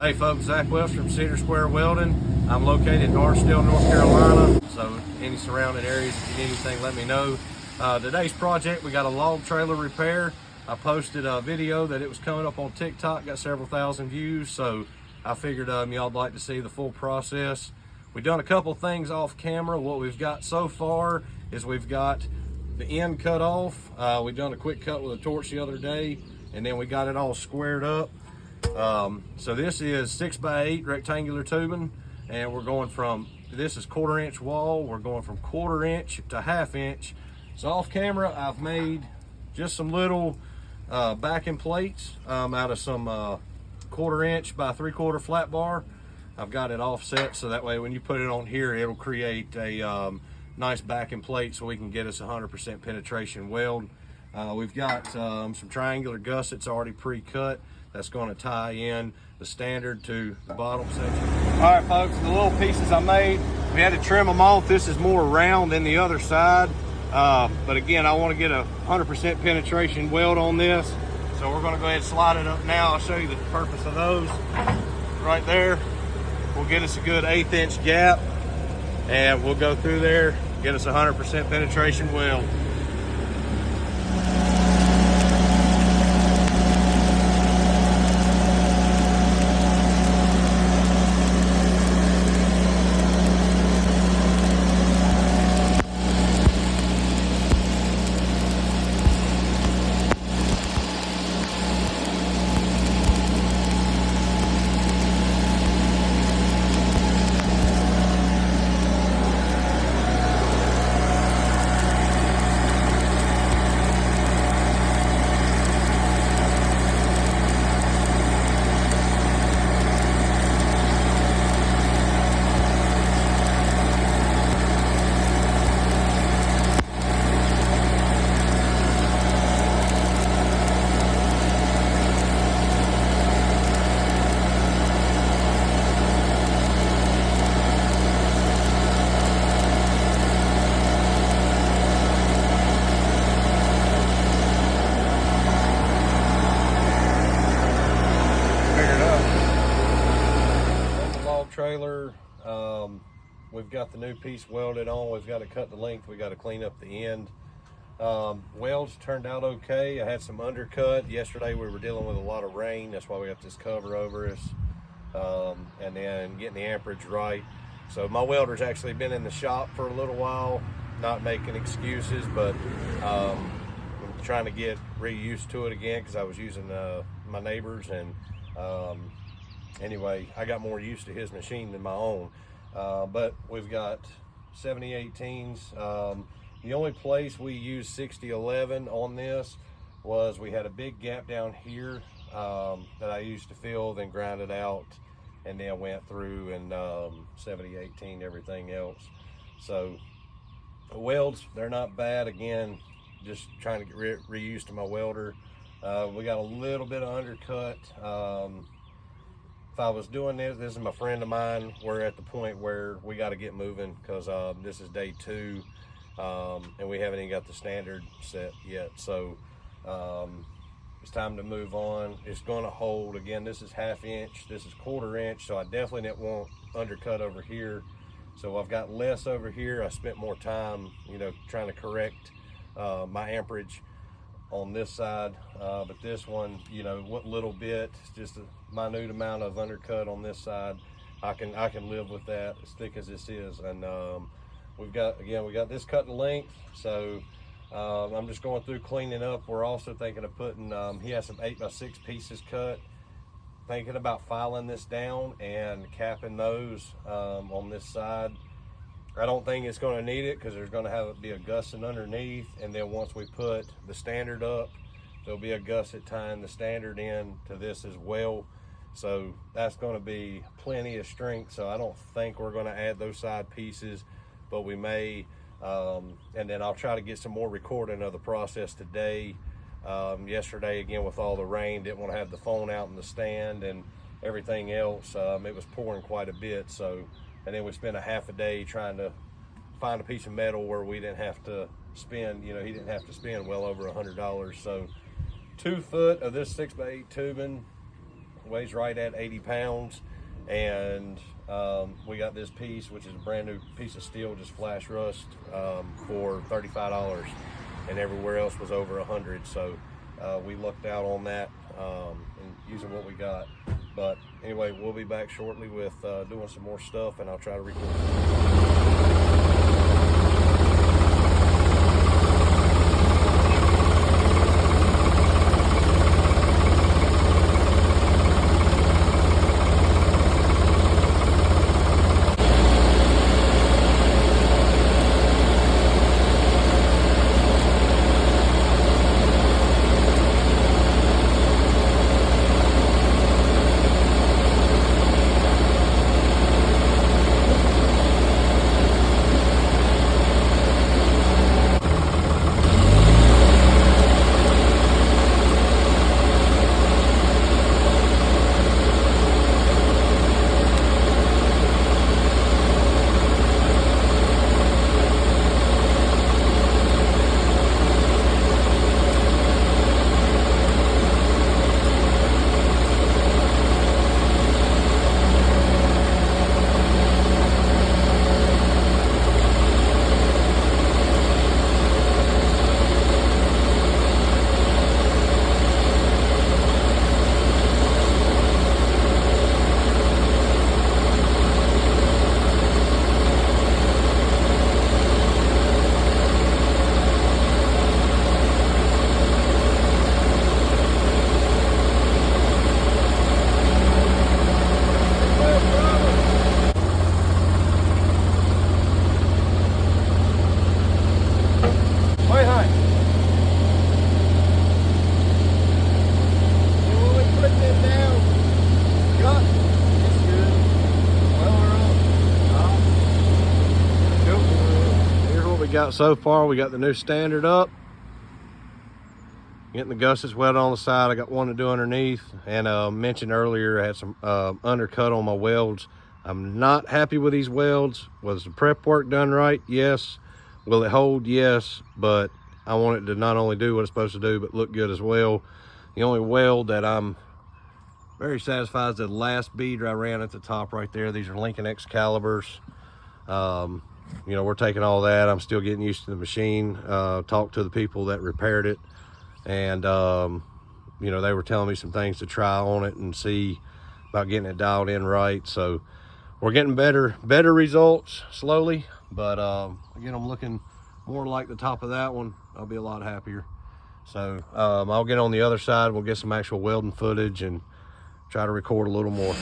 Hey folks, Zach Wells from Cedar Square Welding. I'm located in Archdale, North Carolina, so any surrounding areas, if you need anything, let me know. Today's project, we got a log trailer repair. I posted a video that it was coming up on TikTok, got several thousand views, so I figured y'all'd like to see the full process. We've done a couple things off camera. What we've got so far is we've got the end cut off. We've done a quick cut with a torch the other day, and then we got it all squared up. So this is 6x8 rectangular tubing, and we're going from, this is 1/4 inch wall, we're going from 1/4 inch to 1/2 inch. So off camera, I've made just some little backing plates out of some 1/4 inch by 3/4 flat bar. I've got it offset so that way when you put it on here, it'll create a nice backing plate so we can get us 100% penetration weld. We've got some triangular gussets already pre-cut. That's going to tie in the standard to the bottom section. All right, folks, the little pieces I made, we had to trim them off. This is more round than the other side. But again, I want to get a 100% penetration weld on this. So we're going to go ahead and slide it up now. I'll show you the purpose of those. Right there will get us a good 1/8 inch gap. And we'll go through there, get us a 100% penetration weld. Trailer, we've got the new piece welded on. We've got to cut the length, we got to clean up the end. Welds turned out okay. I had some undercut yesterday. We were dealing with a lot of rain, that's why we got this cover over us, and then getting the amperage right. So my welder's actually been in the shop for a little while, not making excuses, but I'm trying to get reused to it again because I was using my neighbor's, and anyway, I got more used to his machine than my own. But we've got 7018s. The only place we used 6011 on this was we had a big gap down here that I used to fill, then grind it out, and then went through and 7018 everything else. So the welds, they're not bad. Again, just trying to get reused to my welder. We got a little bit of undercut. If I was doing this is my friend of mine, we're at the point where we got to get moving because this is day 2, and we haven't even got the standard set yet. So it's time to move on. It's going to hold. Again, this is 1/2 inch, this is 1/4 inch, so I definitely didn't want undercut over here. So I've got less over here. I spent more time, trying to correct my amperage on this side, but this one, what little bit, it's just a minute amount of undercut on this side. I can live with that, as thick as this is. And we got this cutting length, so I'm just going through cleaning up. We're also thinking of putting, he has some 8x6 pieces cut, thinking about filing this down and capping those on this side. I don't think it's going to need it because there's going to be a gusset underneath, and then once we put the standard up, there'll be a gusset tying the standard in to this as well. So that's going to be plenty of strength. So I don't think we're going to add those side pieces, but we may. And then I'll try to get some more recording of the process today. Yesterday, again, with all the rain, didn't want to have the phone out in the stand and everything else. It was pouring quite a bit. So. And then we spent a half a day trying to find a piece of metal where we didn't have to spend, he didn't have to spend well over $100. So 2 foot of this 6x8 tubing weighs right at 80 pounds. And we got this piece, which is a brand new piece of steel, just flash rust, for $35, and everywhere else was over 100. So we lucked out on that, and using what we got. But anyway, we'll be back shortly with doing some more stuff, and I'll try to record. Got so far, we got the new standard up, getting the gussets welded on the side. I got one to do underneath, and mentioned earlier I had some undercut on my welds. I'm not happy with these welds. Was the prep work done right? Yes. Will it hold? Yes. But I want it to not only do what it's supposed to do, but look good as well. The only weld that I'm very satisfied is the last bead I ran at the top right there. These are Lincoln Excaliburs. You know, we're taking all that. I'm still getting used to the machine. Talked to the people that repaired it, and you know, they were telling me some things to try on it and see about getting it dialed in right. So we're getting better results slowly, but again, I'm looking more like the top of that one. I'll be a lot happier. So I'll get on the other side. We'll get some actual welding footage and try to record a little more.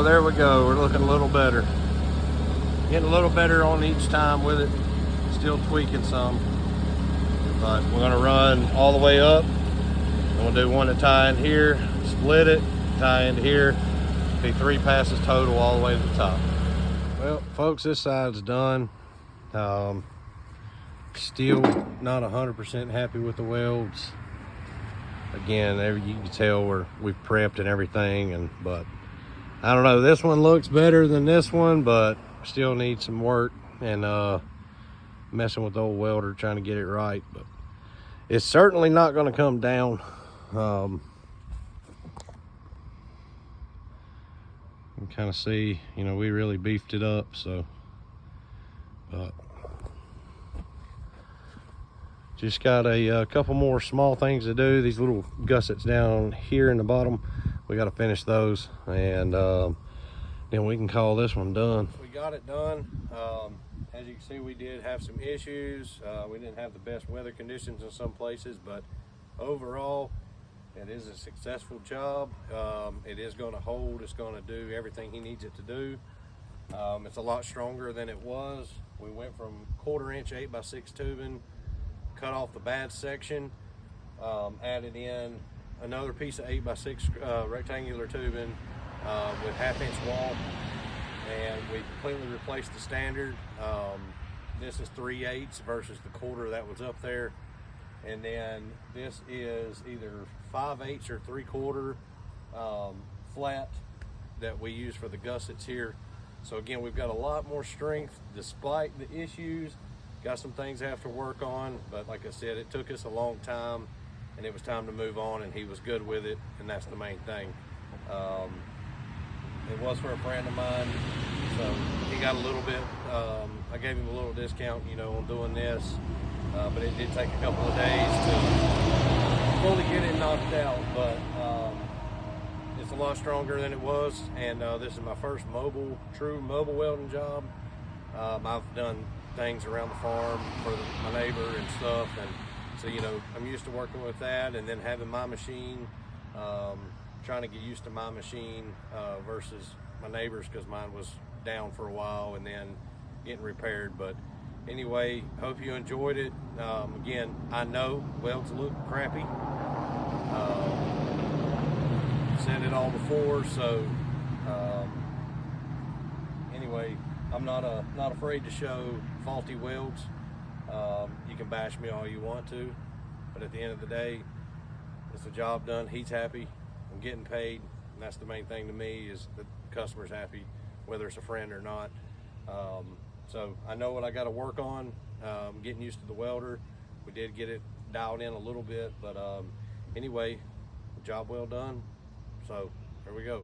So there we go, we're looking a little better. Getting a little better on each time with it. Still tweaking some. But we're gonna run all the way up. I'm gonna do one to tie in here, split it, tie into here. Be 3 passes total all the way to the top. Well, folks, this side's done. Still not 100% happy with the welds. Again, you can tell we've prepped and everything, but I don't know, this one looks better than this one, but still needs some work and messing with the old welder trying to get it right. But it's certainly not going to come down. You can kind of see, you know, we really beefed it up, so but just got a couple more small things to do. These little gussets down here in the bottom, we got to finish those, and then we can call this one done. We got it done. As you can see, we did have some issues. We didn't have the best weather conditions in some places, but overall, it is a successful job. It is going to hold. It's going to do everything he needs it to do. It's a lot stronger than it was. We went from 1/4 inch 8x6 tubing, cut off the bad section, added in another piece of 8x6 rectangular tubing with 1/2 inch wall, and we completely replaced the standard. This is 3/8 versus the 1/4 that was up there. And then this is either 5/8 or 3/4 flat that we use for the gussets here. So again, we've got a lot more strength despite the issues. Got some things I have to work on, but like I said, it took us a long time and it was time to move on, and he was good with it, and that's the main thing. It was for a friend of mine, so he got a little bit, I gave him a little discount, you know, on doing this. But it did take a couple of days to fully get it knocked out, but it's a lot stronger than it was, and this is my first true mobile welding job. I've done things around the farm for my neighbor and stuff, and so, you know, I'm used to working with that, and then having my machine, trying to get used to my machine versus my neighbor's, because mine was down for a while and then getting repaired. But anyway, hope you enjoyed it. Again, I know welds look crappy. Said it all before, so anyway, I'm not afraid to show faulty welds. You can bash me all you want to, but at the end of the day, it's a job done. He's happy. I'm getting paid, and that's the main thing to me, is the customer's happy, whether it's a friend or not. So I know what I got to work on. Getting used to the welder. We did get it dialed in a little bit, but anyway, job well done. So there we go.